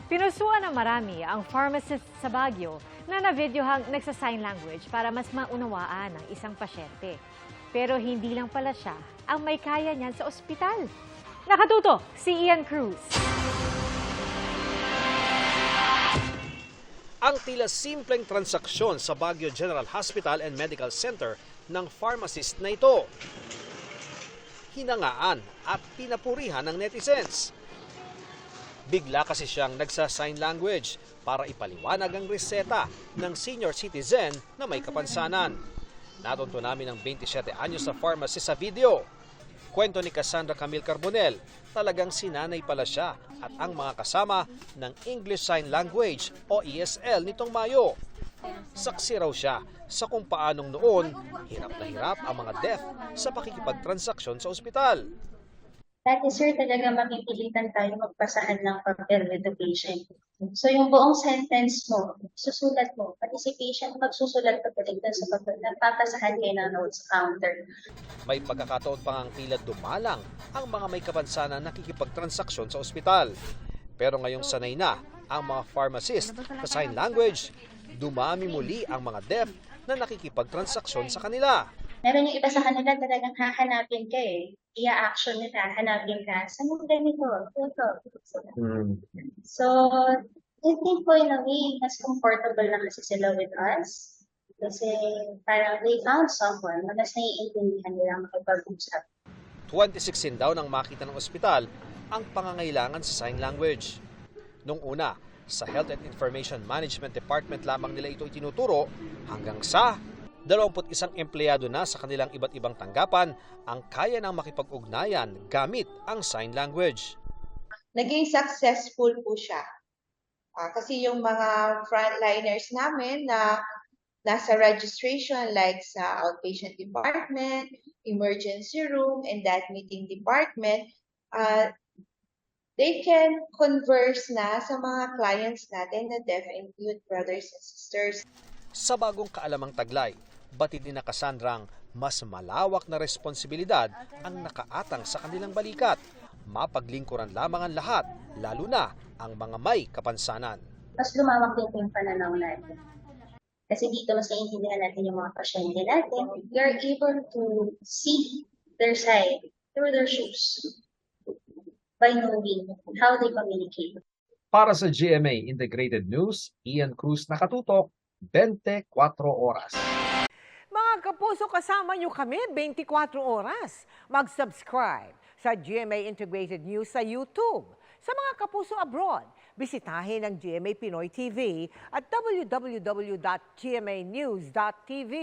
Pinusuan ng marami ang pharmacist sa Baguio na na-videohang nagsa-sign language para mas maunawaan ang isang pasyente. Pero hindi lang pala siya ang may kaya niyan sa ospital. Nakatuto si Ian Cruz. Ang tila simpleng transaksyon sa Baguio General Hospital and Medical Center ng pharmacist na ito. Hinangaan at pinapurihan ng netizens. Bigla kasi siyang nagsa-sign language para ipaliwanag ang reseta ng senior citizen na may kapansanan. Natunto namin ang 27 anyos na pharmacist sa video. Kwento ni Cassandra Camille Carbonel, talagang sinanay pala siya at ang mga kasama ng English Sign Language o ESL nitong Mayo. Saksi raw siya sa kung paanong noon hirap na hirap ang mga deaf sa pakikipagtransaksyon sa ospital. Dati sir, talaga makipilitan tayo magpasahan ng papel with the patient. So yung buong sentence mo, susulat mo, pati si patient magsusulat ka pa sa papel, nagpapasahan kayo ng notes counter. May pagkakataon pa ngang tila dumalang ang mga may kapansanan na nakikipagtransaksyon sa ospital. Pero ngayong sanay na ang mga pharmacist sa sign language, dumami muli ang mga deaf na nakikipagtransaksyon sa kanila. Meron yung iba sa kanila talagang hahanapin ka eh. Ia-action nila, hanapin ka. Saan mo ganito? Ito. So, I think po in a way, mas comfortable na kasi sila with us. Kasi parang they found someone na mas naiintindihan nila makipag-usap. 26 daw nang makita ng ospital ang pangangailangan sa sign language. Nung una, sa Health and Information Management Department lamang nila ito itinuturo hanggang sa 21 empleyado na sa kanilang iba't ibang tanggapan ang kaya ng makipag-ugnayan gamit ang sign language. Naging successful po siya. Kasi yung mga frontliners namin na nasa registration like sa outpatient department, emergency room, and that meeting department, they can converse na sa mga clients natin na deaf and mute brothers and sisters. Sa bagong kaalamang taglay, batid ni Cassandrang mas malawak na responsibilidad ang nakaatang sa kanilang balikat. Mapaglingkuran lamang ang lahat, lalo na ang mga may kapansanan. Mas lumawak din po yung pananaw natin. Kasi dito mas naiintindihan natin yung mga pasyente natin. We are able to see their side through their shoes by knowing how they communicate. Para sa GMA Integrated News, Ian Cruz, nakatutok, 24 oras. Mga kapuso, kasama nyo kami 24 oras. Mag-subscribe sa GMA Integrated News sa YouTube. Sa mga kapuso abroad, bisitahin ang GMA Pinoy TV at www.gmanews.tv.